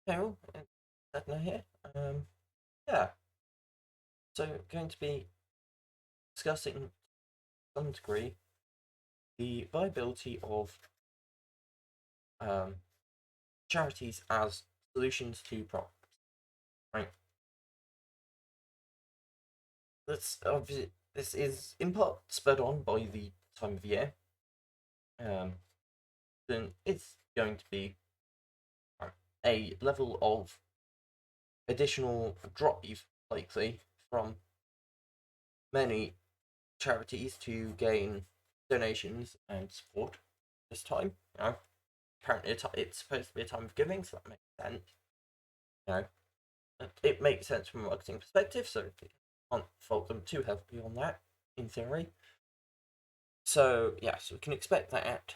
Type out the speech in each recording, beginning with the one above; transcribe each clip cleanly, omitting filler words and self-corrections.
Carol, Sedna here. Yeah, so going to be discussing to some degree the viability of um, charities as solutions to problems. Right. This is in part spurred on by the time of year. Um, then it's going to be a level of additional drive likely from many charities to gain donations and support this time. Apparently it's supposed to be a time of giving, so that makes sense. You know, it makes sense from a marketing perspective, so you can't fault them too heavily on that, in theory. So yeah, so we can expect that,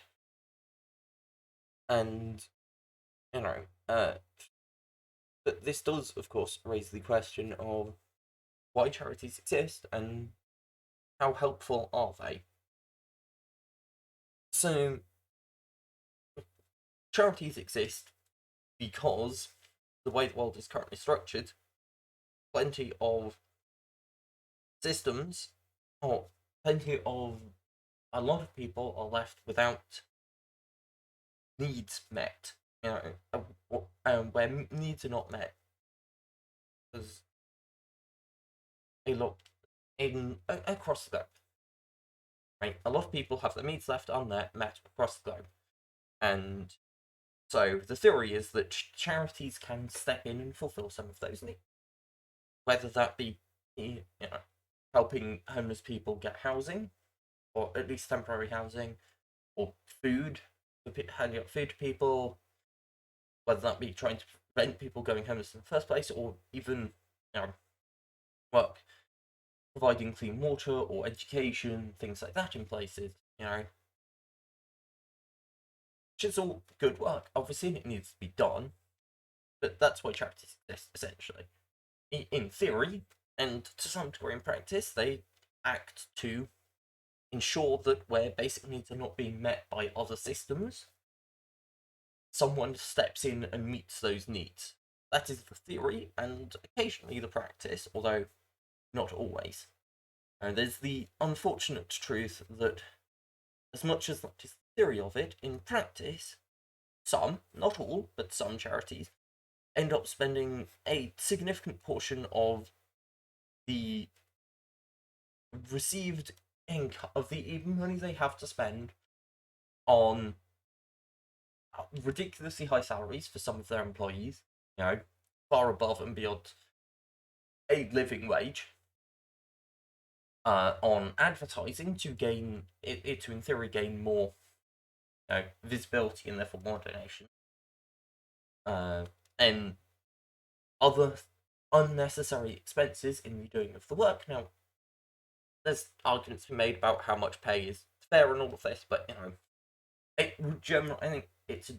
and you know, but this does, of course, raise the question of why charities exist and how helpful are they? So charities exist because the way the world is currently structured, plenty of systems or plenty of a lot of people are left without needs met. You know, where needs are not met, there's a lot across the globe. Right, a lot of people have their needs left unmet met across the globe, and so the theory is that charities can step in and fulfill some of those needs, whether that be helping homeless people get housing, or at least temporary housing, or food, handing out food to people, whether that be trying to prevent people going homeless in the first place, or even you know, work providing clean water or education, things like that in places, which is all good work. Obviously, it needs to be done, but that's why charities exist, essentially. In theory, and to some degree in practice, they act to ensure that where basic needs are not being met by other systems, someone steps in and meets those needs. That is the theory, and occasionally the practice, although not always. And there's the unfortunate truth that, as much as that is the theory of it, in practice, some, not all, but some charities end up spending a significant portion of the received income of the money they have to spend on ridiculously high salaries for some of their employees, far above and beyond a living wage, on advertising to gain it to in theory gain more visibility and therefore more donation, and other unnecessary expenses in the doing of the work. Now, there's arguments to be made about how much pay is fair and all of this, but it would generally, I think it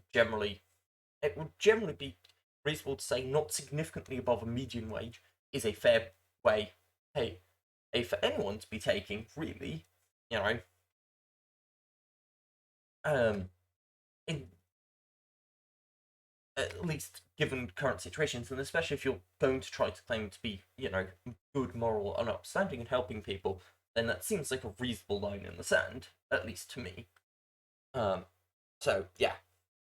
would generally be reasonable to say not significantly above a median wage is a fair way, hey, for anyone to be taking, really, you know, um, in at least given current situations, and especially if you're going to try to claim to be, good, moral, and upstanding and helping people, then that seems like a reasonable line in the sand, at least to me. Um, so yeah,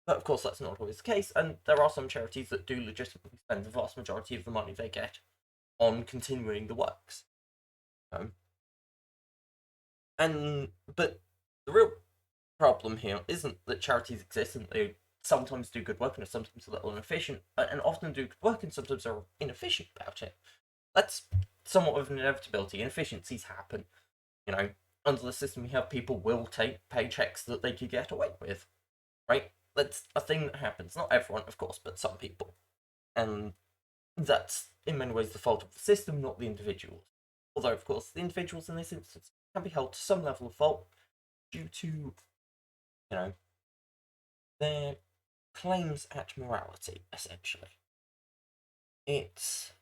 but of course that's not always the case, and there are some charities that do legitimately spend the vast majority of the money they get on continuing the works. Um, and but the real problem here isn't that charities exist and they sometimes do good work and are sometimes a little inefficient, and often do good work and sometimes are inefficient about it. That's somewhat of an inevitability. Inefficiencies happen. You know, under the system we have, people will take paychecks that they could get away with, right? That's a thing that happens. Not everyone, of course, but some people. And that's in many ways the fault of the system, not the individuals. Although, of course, the individuals in this instance can be held to some level of fault due to, their claims at morality, essentially. It's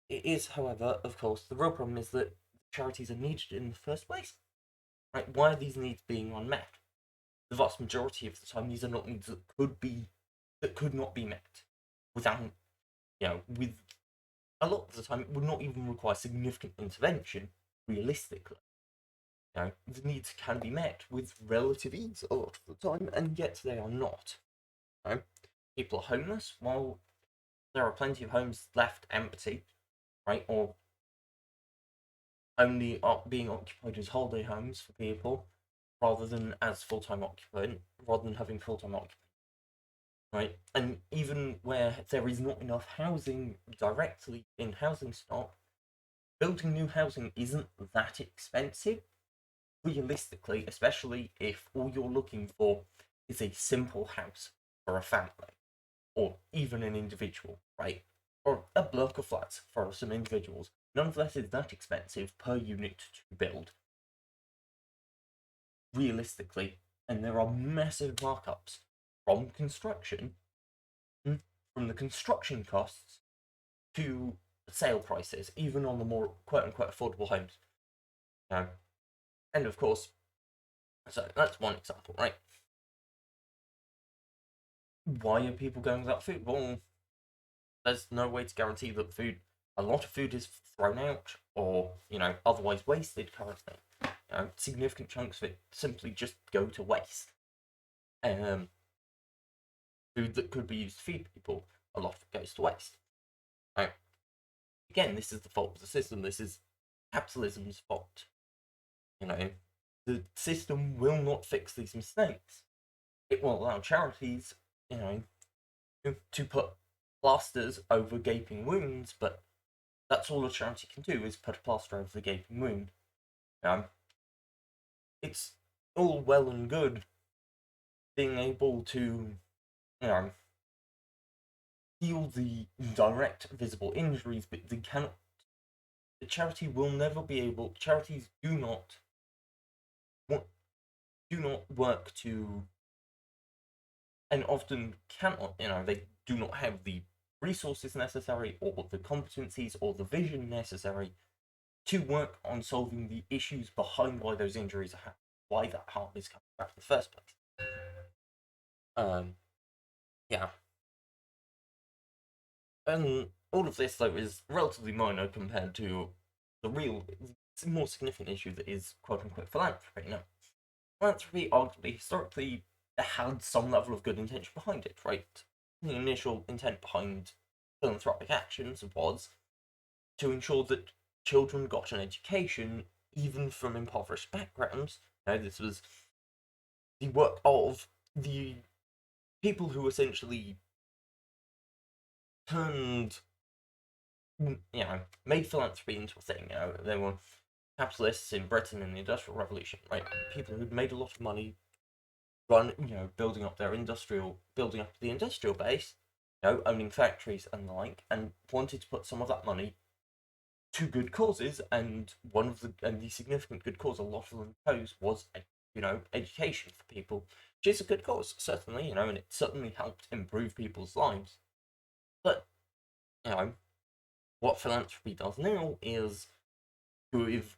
it is, however, of course, the real problem is that charities are needed in the first place. Right? Why are these needs being unmet? The vast majority of the time, these are not needs that could not be met. without, with a lot of the time, it would not even require significant intervention, realistically. The needs can be met with relative ease a lot of the time, and yet they are not. You know, people are homeless, while there are plenty of homes left empty, right, or only being occupied as holiday homes for people, rather than as full-time occupant, rather than having full-time occupant, right? And even where there is not enough housing directly in housing stock, building new housing isn't that expensive, realistically, especially if all you're looking for is a simple house for a family, or even an individual, right? Or a block of flats for some individuals. None of that is that expensive per unit to build, realistically, and there are massive markups from construction, from the construction costs to sale prices, even on the more quote unquote affordable homes. And of course, so that's one example, right? Why are people going without food? Well, there's no way to guarantee that a lot of food is thrown out or, otherwise wasted currently. Significant chunks of it simply just go to waste. Food that could be used to feed people, a lot of it goes to waste. Now, again, this is the fault of the system. This is capitalism's fault. The system will not fix these mistakes. It will allow charities, to put plasters over gaping wounds, but that's all a charity can do, is put a plaster over the gaping wound. It's all well and good being able to, heal the direct visible injuries, but they cannot. The charity will never be able. Charities do not work to, and often cannot. They do not have the resources necessary, or the competencies, or the vision necessary to work on solving the issues behind why those injuries are happening, why that harm is coming back in the first place. Yeah. And all of this, though, is relatively minor compared to the real, more significant issue that is quote unquote philanthropy. Now, philanthropy arguably historically had some level of good intention behind it, right? The initial intent behind philanthropic actions was to ensure that children got an education, even from impoverished backgrounds. This was the work of the people who essentially turned, made philanthropy into a thing. They were capitalists in Britain in the Industrial Revolution, right? People who'd made a lot of money, building up the industrial base, owning factories and the like, and wanted to put some of that money to good causes, and the significant good cause a lot of them chose was, education for people, which is a good cause, certainly, and it certainly helped improve people's lives. But, what philanthropy does now is give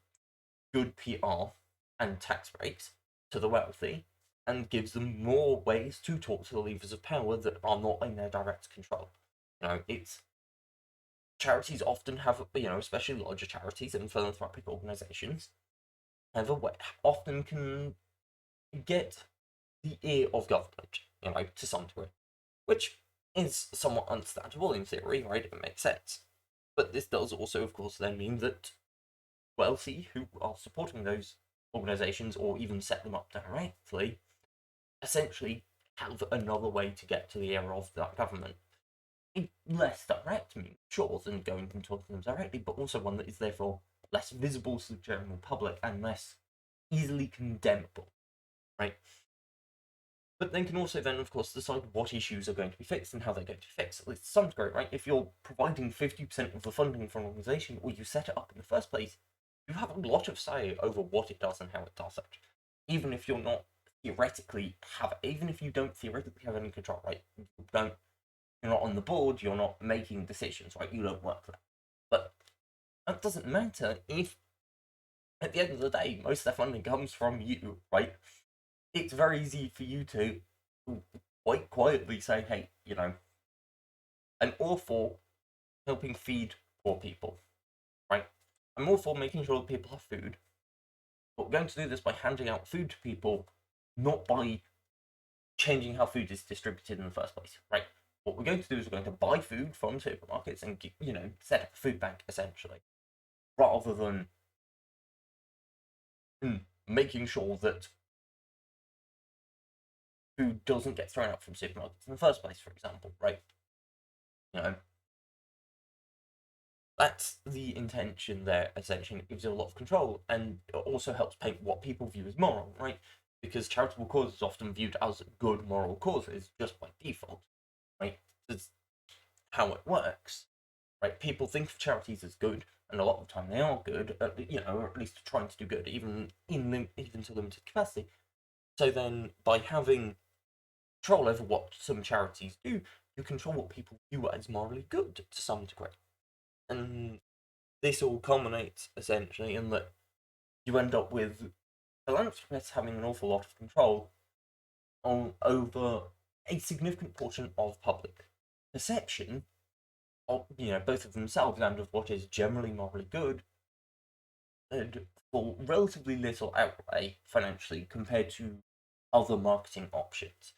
good PR and tax breaks to the wealthy, and gives them more ways to talk to the levers of power that are not in their direct control. It's charities often have, especially larger charities and philanthropic organizations, often can get the ear of government, to some degree, which is somewhat understandable in theory, right? It makes sense. But this does also, of course, then mean that wealthy who are supporting those organizations, or even set them up directly, essentially have another way to get to the ear of that government. Less direct means, sure, than going and talking to them directly, but also one that is therefore less visible to the general public and less easily condemnable, right? But they can also then, of course, decide what issues are going to be fixed and how they're going to be fixed, at least to some degree, right? If you're providing 50% of the funding for an organization, or you set it up in the first place, you have a lot of say over what it does and how it does it. Even if you're not even if you don't theoretically have any control, right? You're not on the board, you're not making decisions, right? You don't work there. But that doesn't matter if, at the end of the day, most of that funding comes from you, right? It's very easy for you to quite quietly say, hey, I'm all for helping feed poor people, right? I'm all for making sure that people have food, but we're going to do this by handing out food to people, not by changing how food is distributed in the first place, right? What we're going to do is we're going to buy food from supermarkets and, set up a food bank, essentially, rather than making sure that food doesn't get thrown out from supermarkets in the first place, for example, right? You know, that's the intention there, essentially. It gives you a lot of control, and it also helps paint what people view as moral, right? Because charitable causes are often viewed as good moral causes just by default, right? That's how it works, right? People think of charities as good, and a lot of the time they are good, or at least trying to do good, even to limited capacity. So then, by having control over what some charities do, you control what people view as morally good to some degree. And this all culminates essentially in that you end up with philanthropists having an awful lot of control over a significant portion of public perception of, both of themselves and of what is generally morally good, and for relatively little outlay financially compared to other marketing options,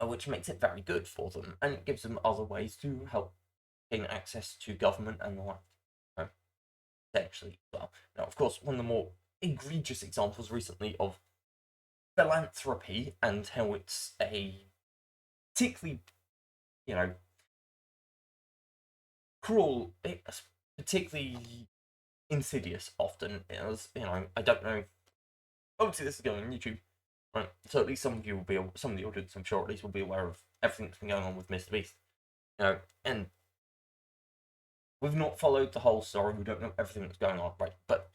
which makes it very good for them, and it gives them other ways to help gain access to government and the like, essentially. Well, now, of course, one of the more egregious examples recently of philanthropy and how it's a particularly, you know, cruel, it's particularly insidious often, is, I don't know, obviously this is going on YouTube, right? So at least some of you will be, some of the audience, I'm sure, at least will be aware of everything that's been going on with Mr. Beast. And we've not followed the whole story, we don't know everything that's going on, right? But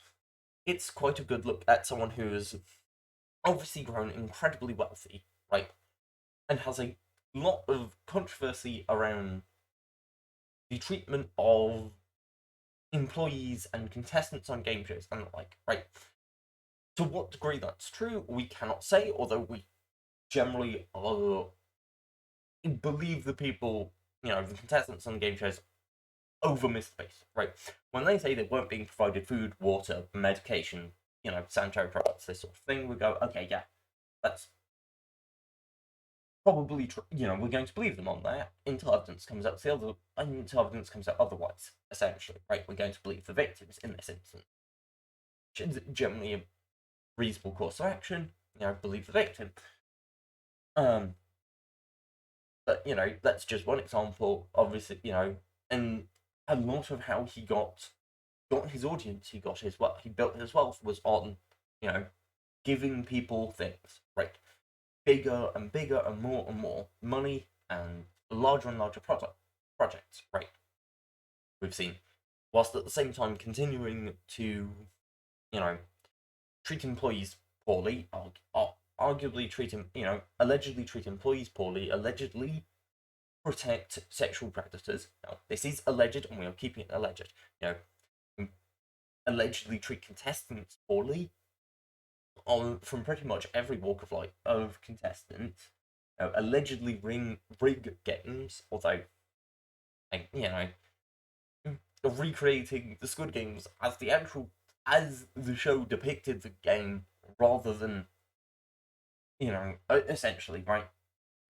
it's quite a good look at someone who has obviously grown incredibly wealthy, right? And has a lot of controversy around the treatment of employees and contestants on game shows and the like, right? To what degree that's true, we cannot say, although we generally believe the people, the contestants on the game shows over Mr. Beast, right? When they say they weren't being provided food, water, medication, sanitary products, this sort of thing, we go, okay, yeah, that's probably true. We're going to believe them on that until evidence comes out otherwise, essentially, right? We're going to believe the victims in this instance, which is generally a reasonable course of action. Believe the victim. But that's just one example. Obviously, and a lot of how he got his audience, he built his wealth was on, giving people things, right? Bigger and bigger and more money and larger and larger projects, right? We've seen, whilst at the same time continuing to, treat employees poorly, arguably treat him, allegedly treat employees poorly, allegedly protect sexual predators. Now, this is alleged, and we are keeping it alleged. Allegedly treat contestants poorly, from pretty much every walk of life of contestants. Allegedly rig games, although, recreating the Squid Games as the show depicted the game, rather than, essentially, right,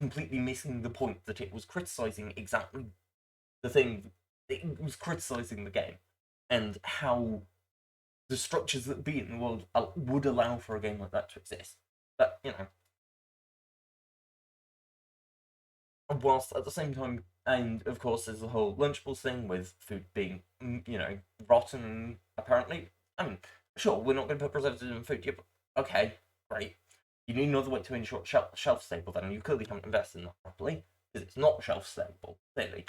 completely missing the point that it was criticizing exactly the thing. It was criticizing the game and how the structures that be in the world would allow for a game like that to exist. But, whilst at the same time, and of course, there's the whole Lunchables thing with food being, rotten, apparently. I mean, sure, we're not going to put preservatives in food. Yeah, but okay, great. You need another way to ensure shelf stable, then you clearly haven't invested in that properly, because it's not shelf stable, clearly.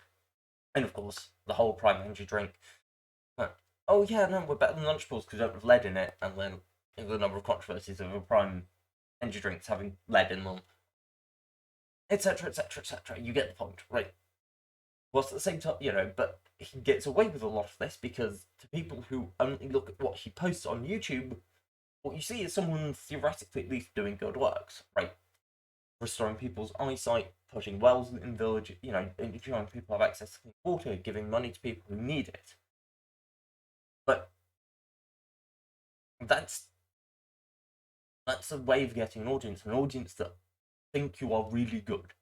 And of course, the whole prime energy drink. Oh yeah, no, we're better than Lunchables because we don't have lead in it, and then the number of controversies of a prime energy drinks having lead in them, etc., etc., etc. You get the point, right? Whilst at the same time, but he gets away with a lot of this because to people who only look at what he posts on YouTube, what you see is someone theoretically at least doing good works, right? Restoring people's eyesight, putting wells in village, ensuring people have access to clean water, giving money to people who need it. But that's a way of getting an audience that think you are really good.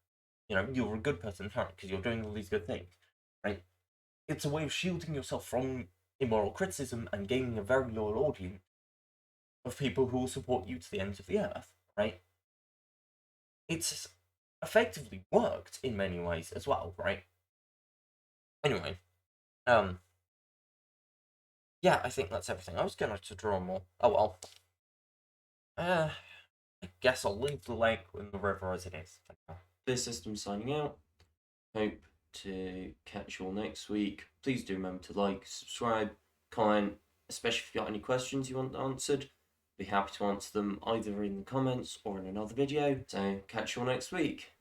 You're a good person inherently because you're doing all these good things, right? It's a way of shielding yourself from immoral criticism and gaining a very loyal audience of people who will support you to the ends of the earth, right? It's effectively worked in many ways as well, right? Anyway, yeah, I think that's everything. I was going to draw more. Oh well. I guess I'll leave the lake in the river as it is. This System signing out. Hope to catch you all next week. Please do remember to like, subscribe, comment, especially if you've got any questions you want answered. Be happy to answer them either in the comments or in another video. So catch you all next week.